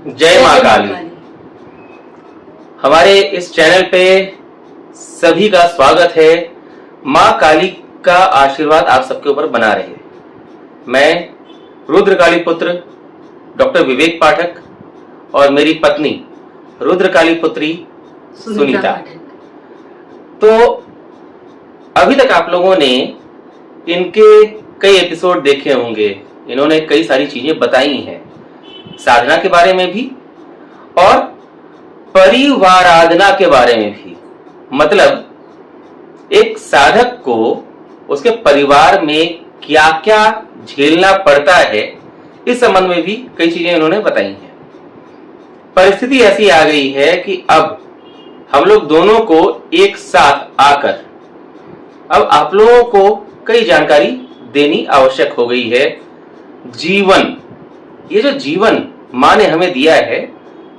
जय माँ काली। हमारे इस चैनल पे सभी का स्वागत है। माँ काली का आशीर्वाद आप सबके ऊपर बना रहे। मैं रुद्रकाली पुत्र डॉक्टर विवेक पाठक और मेरी पत्नी रुद्रकाली पुत्री सुनीता। तो अभी तक आप लोगों ने इनके कई एपिसोड देखे होंगे। इन्होंने कई सारी चीजें बताई हैं, साधना के बारे में भी और परिवाराधना के बारे में भी। मतलब एक साधक को उसके परिवार में क्या क्या झेलना पड़ता है, इस संबंध में भी कई चीजें इन्होंने बताई हैं। परिस्थिति ऐसी आ गई है कि अब हम लोग दोनों को एक साथ आकर अब आप लोगों को कई जानकारी देनी आवश्यक हो गई है। जीवन, ये जो जीवन माँ ने हमें दिया है,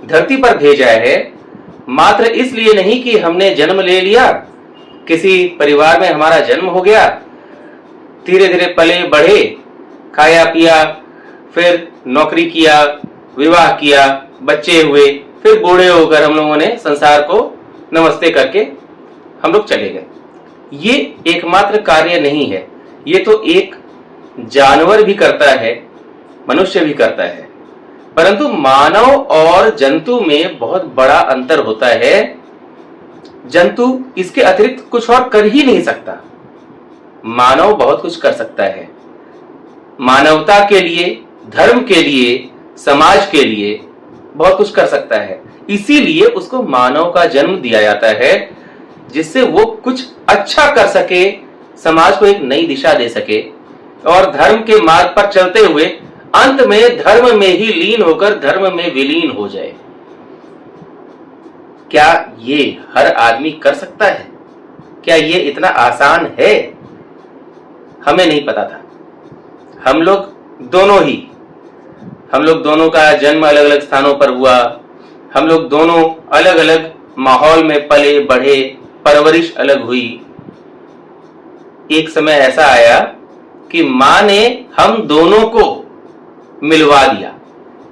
धरती पर भेजा है, मात्र इसलिए नहीं कि हमने जन्म ले लिया, किसी परिवार में हमारा जन्म हो गया, धीरे धीरे पले बढ़े, खाया पिया, फिर नौकरी किया, विवाह किया, बच्चे हुए, फिर बूढ़े होकर हम लोगों ने संसार को नमस्ते करके हम लोग चले गए। ये एकमात्र कार्य नहीं है। ये तो एक जानवर भी करता है, मनुष्य भी करता है, परंतु मानव और जंतु में बहुत बड़ा अंतर होता है। जंतु इसके अतिरिक्त कुछ और कर ही नहीं सकता, मानव बहुत कुछ कर सकता है। मानवता के लिए, धर्म के लिए, समाज के लिए बहुत कुछ कर सकता है। इसीलिए उसको मानव का जन्म दिया जाता है, जिससे वो कुछ अच्छा कर सके, समाज को एक नई दिशा दे सके और धर्म के मार्ग पर चलते हुए अंत में धर्म में ही लीन होकर धर्म में विलीन हो जाए। क्या ये हर आदमी कर सकता है? क्या ये इतना आसान है? हमें नहीं पता था। हम लोग दोनों का जन्म अलग अलग स्थानों पर हुआ। हम लोग दोनों अलग अलग माहौल में पले बढ़े, परवरिश अलग हुई। एक समय ऐसा आया कि माँ ने हम दोनों को मिलवा दिया,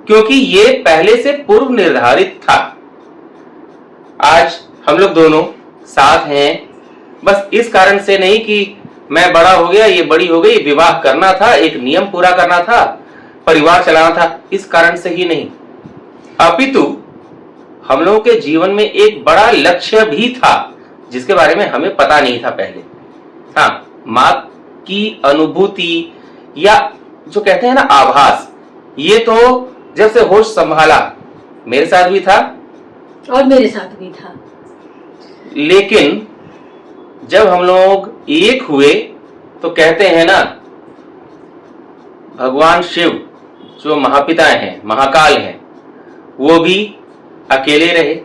क्योंकि ये पहले से पूर्व निर्धारित था। आज हम लोग दोनों साथ हैं, बस इस कारण से नहीं कि मैं बड़ा हो गया, ये बड़ी हो गई, विवाह करना था, एक नियम पूरा करना था, परिवार चलाना था, इस कारण से ही नहीं, अपितु हम लोगों के जीवन में एक बड़ा लक्ष्य भी था, जिसके बारे में हमें पता नहीं था पहले। हाँ, माँ की अनुभूति या जो कहते हैं ना आभास, ये तो जब से होश संभाला मेरे साथ भी था और मेरे साथ भी था। लेकिन जब हम लोग एक हुए तो कहते हैं ना, भगवान शिव जो महापिता हैं, महाकाल हैं, वो भी अकेले रहे,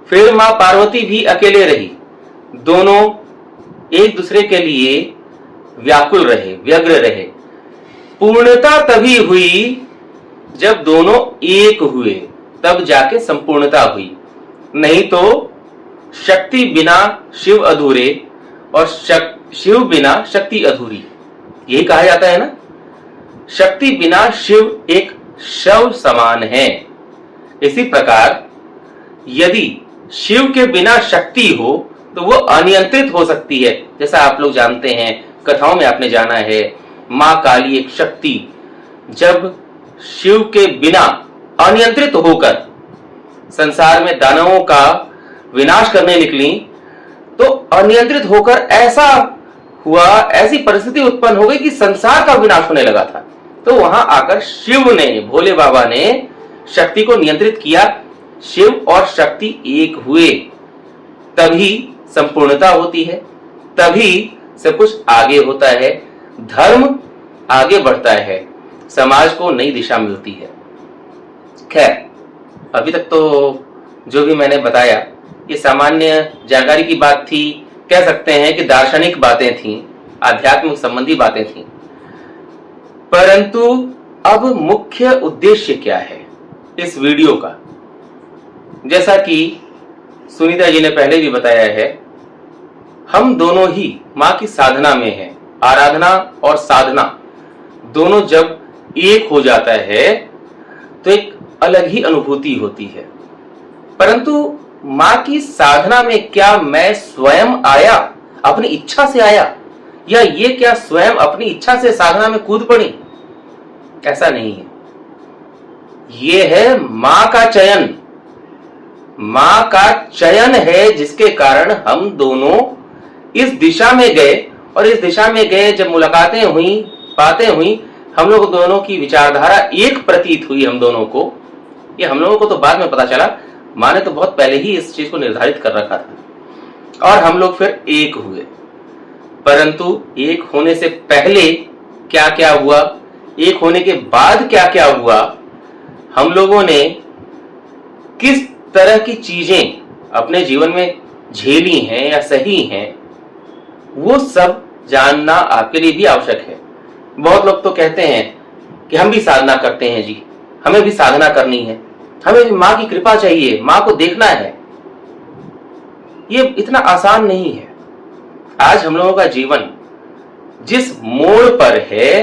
फिर मां पार्वती भी अकेले रही। दोनों एक दूसरे के लिए व्याकुल रहे, व्यग्र रहे। पूर्णता तभी हुई जब दोनों एक हुए, तब जाके संपूर्णता हुई। नहीं तो शक्ति बिना शिव अधूरे और शिव बिना शक्ति अधूरी, यही कहा जाता है ना। शक्ति बिना शिव एक शव समान है। इसी प्रकार यदि शिव के बिना शक्ति हो तो वो अनियंत्रित हो सकती है। जैसा आप लोग जानते हैं, कथाओं में आपने जाना है, माँ काली एक शक्ति जब शिव के बिना अनियंत्रित होकर संसार में दानवों का विनाश करने निकली, तो अनियंत्रित होकर ऐसा हुआ, ऐसी परिस्थिति उत्पन्न हो गई कि संसार का विनाश होने लगा था। तो वहां आकर शिव ने, भोले बाबा ने शक्ति को नियंत्रित किया। शिव और शक्ति एक हुए, तभी संपूर्णता होती है, तभी सब कुछ आगे होता है, धर्म आगे बढ़ता है, समाज को नई दिशा मिलती है। खैर, अभी तक तो जो भी मैंने बताया ये सामान्य जानकारी की बात थी, कह सकते हैं कि दार्शनिक बातें थीं, आध्यात्मिक संबंधी बातें थीं। परंतु अब मुख्य उद्देश्य क्या है इस वीडियो का? जैसा कि सुनीता जी ने पहले भी बताया है, हम दोनों ही माँ की साधना में हैं। आराधना और साधना दोनों जब एक हो जाता है तो एक अलग ही अनुभूति होती है। परंतु माँ की साधना में क्या मैं स्वयं आया, अपनी इच्छा से आया, या ये क्या स्वयं अपनी इच्छा से साधना में कूद पड़ी? ऐसा नहीं है। ये है माँ का चयन। माँ का चयन है जिसके कारण हम दोनों इस दिशा में गए, और इस दिशा में गए जब मुलाकातें हुई, बातें हुई, हम लोग दोनों की विचारधारा एक प्रतीत हुई हम दोनों को। ये हम लोगों को तो बाद में पता चला, माँ ने तो बहुत पहले ही इस चीज को निर्धारित कर रखा था, और हम लोग फिर एक हुए। परंतु एक होने से पहले क्या क्या हुआ, एक होने के बाद क्या क्या हुआ, हम लोगों ने किस तरह की चीजें अपने जीवन में झेली हैं या सही हैं, वो सब जानना आपके लिए भी आवश्यक है। बहुत लोग तो कहते हैं कि हम भी साधना करते हैं जी, हमें भी साधना करनी है, हमें भी माँ की कृपा चाहिए, माँ को देखना है। ये इतना आसान नहीं है। आज हम लोगों का जीवन जिस मोड़ पर है,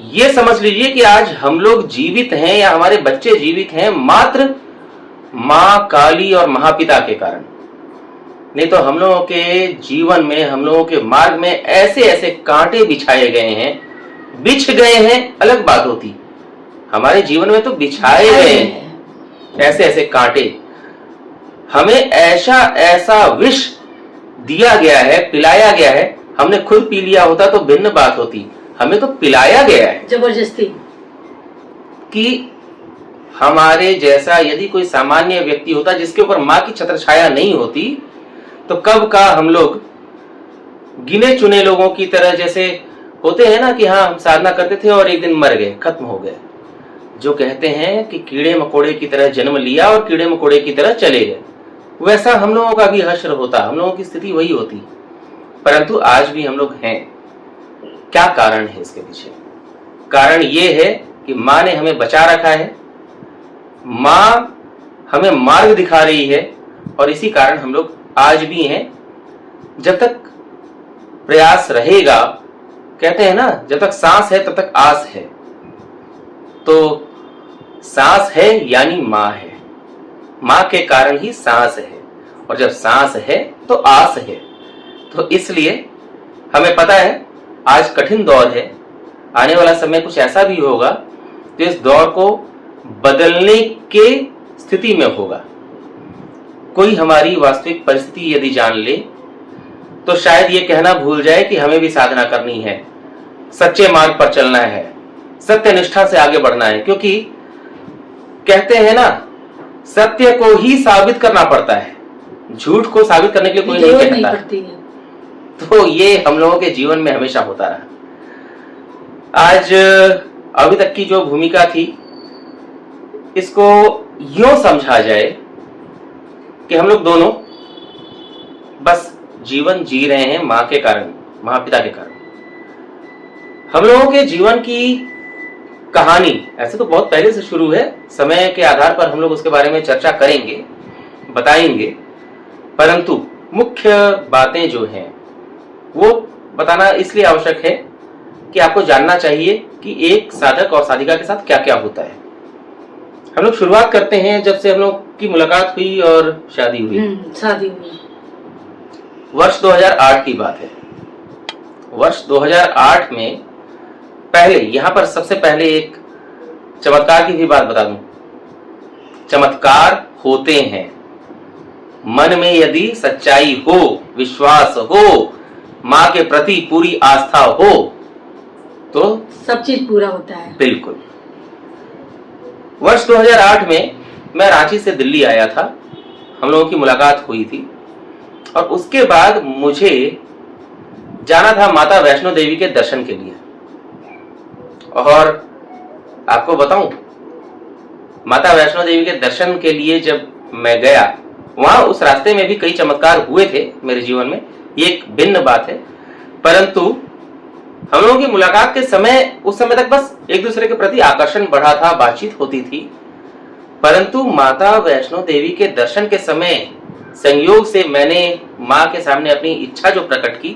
ये समझ लीजिए कि आज हम लोग जीवित हैं या हमारे बच्चे जीवित हैं मात्र माँ काली और महापिता के कारण। नहीं तो हम लोगों के जीवन में, हम लोगों के मार्ग में ऐसे ऐसे कांटे बिछाए गए हैं, बिछ गए हैं अलग बात होती, हमारे जीवन में तो बिछाए गए हैं ऐसे ऐसे कांटे। हमें ऐसा ऐसा विष दिया गया है, पिलाया गया है। हमने खुद पी लिया होता तो भिन्न बात होती, हमें तो पिलाया गया है जबरदस्ती। कि हमारे जैसा यदि कोई सामान्य व्यक्ति होता जिसके ऊपर माँ की छत्र छाया नहीं होती, तो कब का हम लोग गिने चुने लोगों की तरह, जैसे होते हैं ना कि हाँ हम साधना करते थे और एक दिन मर गए, खत्म हो गए। जो कहते हैं कि कीड़े मकोड़े की तरह जन्म लिया और कीड़े मकोड़े की तरह चले गए, वैसा हम लोगों का भी हश्र होता, हम लोगों की स्थिति वही होती। परंतु आज भी हम लोग हैं। क्या कारण है इसके पीछे? कारण ये है कि माँ ने हमें बचा रखा है, माँ हमें मार्ग दिखा रही है, और इसी कारण हम लोग आज भी हैं। जब तक प्रयास रहेगा, कहते हैं ना, जब तक सांस है तब तक आस है। तो सांस है यानी माँ है, माँ के कारण ही सांस है, और जब सांस है तो आस है। तो इसलिए हमें पता है आज कठिन दौर है, आने वाला समय कुछ ऐसा भी होगा तो इस दौर को बदलने के स्थिति में होगा। कोई हमारी वास्तविक परिस्थिति यदि जान ले तो शायद ये कहना भूल जाए कि हमें भी साधना करनी है, सच्चे मार्ग पर चलना है, सत्य निष्ठा से आगे बढ़ना है। क्योंकि कहते हैं ना, सत्य को ही साबित करना पड़ता है, झूठ को साबित करने के लिए कोई नहीं कहता। तो ये हम लोगों के जीवन में हमेशा होता रहा। आज अभी तक की जो भूमिका थी, इसको यूं समझा जाए कि हम लोग दोनों बस जीवन जी रहे हैं माँ के कारण, महापिता के कारण। हम लोगों के जीवन की कहानी ऐसे तो बहुत पहले से शुरू है, समय के आधार पर हम लोग उसके बारे में चर्चा करेंगे, बताएंगे। परंतु मुख्य बातें जो हैं वो बताना इसलिए आवश्यक है कि आपको जानना चाहिए कि एक साधक और साधिका के साथ क्या क्या होता है। हम लोग शुरुआत करते हैं जब से हम लोग की मुलाकात हुई और शादी हुई। शादी हुई वर्ष 2008 की बात है। वर्ष 2008 में पहले, यहां पर सबसे पहले एक चमत्कार की भी बात बता दूं। चमत्कार होते हैं, मन में यदि सच्चाई हो, विश्वास हो, माँ के प्रति पूरी आस्था हो तो सब चीज पूरा होता है। बिल्कुल। वर्ष 2008 में मैं रांची से दिल्ली आया था, हम लोगों की मुलाकात हुई थी, और उसके बाद मुझे जाना था माता वैष्णो देवी के दर्शन के लिए। और आपको बताऊं, माता वैष्णो देवी के दर्शन के लिए जब मैं गया, वहां उस रास्ते में भी कई चमत्कार हुए थे मेरे जीवन में, ये एक भिन्न बात है। परंतु हम लोगों की मुलाकात के समय, उस समय तक बस एक दूसरे के प्रति आकर्षण बढ़ा था, बातचीत होती थी। परंतु माता वैष्णो देवी के दर्शन के समय संयोग से मैंने माँ के सामने अपनी इच्छा जो प्रकट की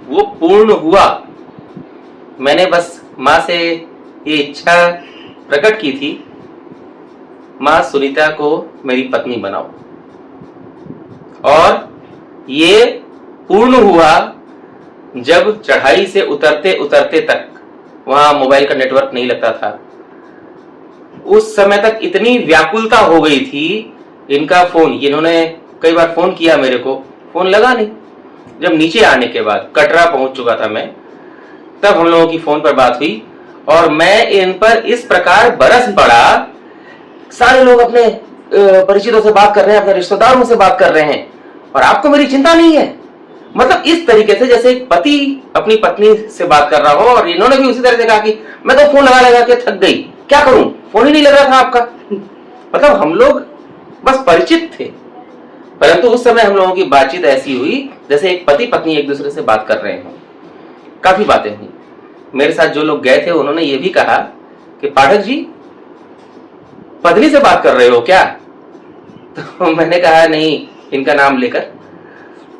वो पूर्ण हुआ। मैंने बस माँ से ये इच्छा प्रकट की थी माँ सुनीता को मेरी पत्नी बनाओ। और ये पूर्ण हुआ जब चढ़ाई से उतरते उतरते तक वहां मोबाइल का नेटवर्क नहीं लगता था। उस समय तक इतनी व्याकुलता हो गई थी, इनका फोन, इन्होंने कई बार फोन किया मेरे को, फोन लगा नहीं। जब नीचे आने के बाद कटरा पहुंच चुका था मैं, तब हम लोगों की फोन पर बात हुई और मैं इन पर इस प्रकार बरस पड़ा। सारे लोग अपने परिचितों से बात कर रहे हैं, अपने रिश्तेदारों से बात कर रहे हैं, और आपको मेरी चिंता नहीं है। मतलब इस तरीके से जैसे एक पति अपनी पत्नी से बात कर रहा हो, और इन्होंने भी उसी तरह से कहा कि मैं तो फोन लगा लगा के थक गई, क्या करूं, फोन ही नहीं लग रहा था आपका। मतलब हम लोग बस परिचित थे, परंतु उस समय हम लोगों की बातचीत ऐसी हुई जैसे एक पति पत्नी एक दूसरे से बात कर रहे हो। काफी बातें हुई। मेरे साथ जो लोग गए थे उन्होंने ये भी कहा कि पाठक जी पत्नी से बात कर रहे हो क्या? तो मैंने कहा नहीं, इनका नाम लेकर।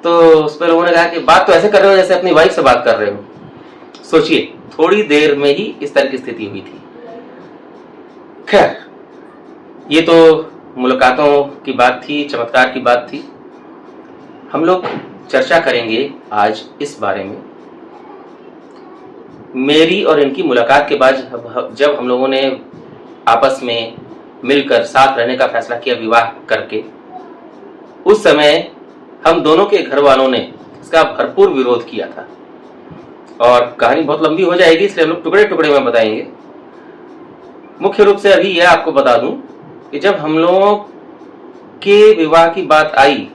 तो उस पर लोगों ने कहा कि बात तो ऐसे कर रहे हो जैसे अपनी वाइफ से बात कर रहे हो। सोचिए, थोड़ी देर में ही इस तरह की स्थिति हुई थी। खैर, ये तो मुलाकातों की बात थी, चमत्कार की बात थी। हम लोग चर्चा करेंगे आज इस बारे में। मेरी और इनकी मुलाकात के बाद जब हम लोगों ने आपस में मिलकर साथ रहने का फैसला किया विवाह करके, उस समय हम दोनों के घर वालों ने इसका भरपूर विरोध किया था। और कहानी बहुत लंबी हो जाएगी, इसलिए हम लोग टुकड़े टुकड़े में बताएंगे। मुख्य रूप से अभी यह आपको बता दूं कि जब हम लोगों के विवाह की बात आई,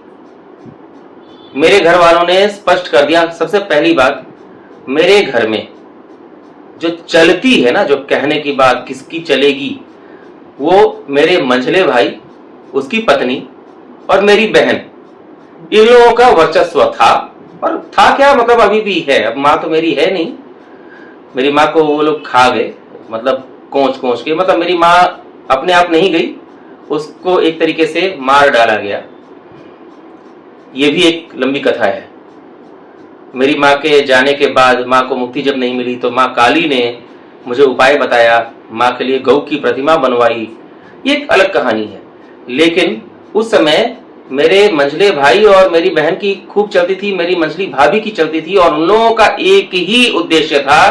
मेरे घर वालों ने स्पष्ट कर दिया। सबसे पहली बात, मेरे घर में जो चलती है ना, जो कहने की बात किसकी चलेगी, वो मेरे मंझले भाई, उसकी पत्नी और मेरी बहन, इन लोगों का वर्चस्व था। और था क्या, मतलब अभी भी है। अब माँ तो मेरी है नहीं, मेरी माँ को वो लोग खा गए, मतलब कोंच कोंच के। मतलब मेरी माँ अपने आप नहीं गई, उसको एक तरीके से मार डाला गया। ये भी एक लंबी कथा है। मेरी माँ के जाने के बाद माँ को मुक्ति जब नहीं मिली तो माँ काली ने मुझे उपाय बताया, माँ के लिए गौ की प्रतिमा बनवाई। ये एक अलग कहानी है। लेकिन उस समय मेरे मंझले भाई और मेरी बहन की खूब चलती थी, मेरी मंझली भाभी की चलती थी, और उन लोगों का एक ही उद्देश्य था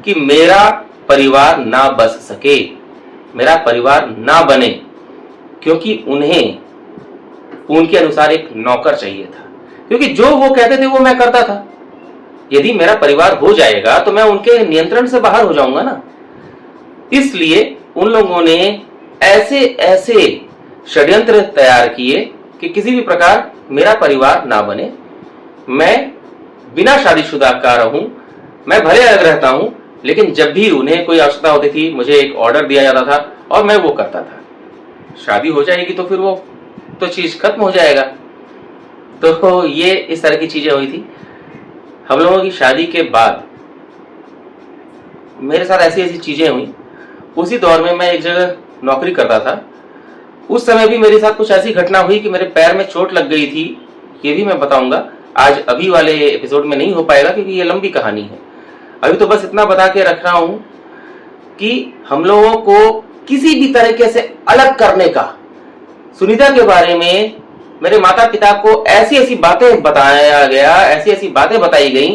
कि मेरा परिवार ना बस सके, मेरा परिवार ना बने, क्योंकि उन्हें उनके अनुसार एक नौकर चाहिए था। क्योंकि जो वो कहते थे वो मैं करता था। यदि मेरा परिवार हो जाएगा तो मैं उनके नियंत्रण से बाहर हो जाऊंगा ना। इसलिए उन लोगों ने ऐसे ऐसे षड्यंत्र तैयार किए कि किसी भी प्रकार मेरा परिवार ना बने, मैं बिना शादीशुदा का रहूं। मैं भले अलग रहता हूं, लेकिन जब भी उन्हें कोई आवश्यकता होती थी मुझे एक ऑर्डर दिया जाता था और मैं वो करता था। शादी हो जाएगी तो फिर वो तो चीज खत्म हो जाएगा। तो ये इस तरह की चीजें हुई थी। हम लोगों की शादी के बाद मेरे साथ ऐसी ऐसी चीजें हुई। उसी दौर में मैं एक जगह नौकरी करता था। उस समय भी मेरे साथ कुछ ऐसी घटना हुई कि मेरे पैर में चोट लग गई थी। ये भी मैं बताऊंगा, आज अभी वाले एपिसोड में नहीं हो पाएगा क्योंकि ये लंबी कहानी है। अभी तो बस इतना बता के रख रहा हूं कि हम लोगों को किसी भी तरीके से अलग करने का, सुनीता के बारे में मेरे माता पिता को ऐसी ऐसी बातें बताया गया, ऐसी ऐसी बातें बताई गई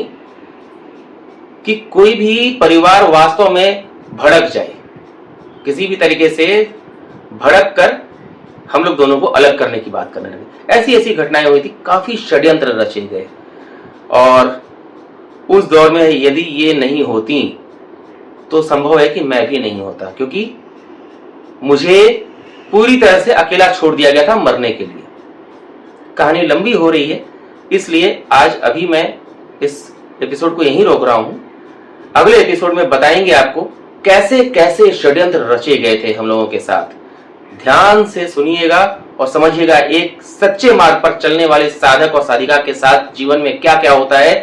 कि कोई भी परिवार वास्तव में भड़क जाए। किसी भी तरीके से भड़क कर हम लोग दोनों को अलग करने की बात करने लगे। ऐसी ऐसी घटनाएं हुई थी, काफी षड्यंत्र रचे गए। और उस दौर में यदि ये नहीं होती तो संभव है कि मैं भी नहीं होता, क्योंकि मुझे पूरी तरह से अकेला छोड़ दिया गया था मरने के लिए। कहानी लंबी हो रही है, इसलिए आज अभी मैं इस एपिसोड को यहीं रोक रहा हूं। अगले एपिसोड में बताएंगे आपको कैसे कैसे षड्यंत्र रचे गए थे हम लोगों के साथ। ध्यान से सुनिएगा और समझिएगा, एक सच्चे मार्ग पर चलने वाले साधक और साधिका के साथ जीवन में क्या क्या होता है,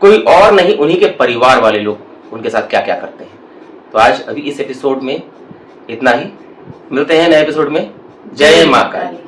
कोई और नहीं, उन्हीं के परिवार वाले लोग उनके साथ क्या क्या करते हैं। तो आज अभी इस एपिसोड में इतना ही। मिलते हैं नए एपिसोड में। जय मां काली।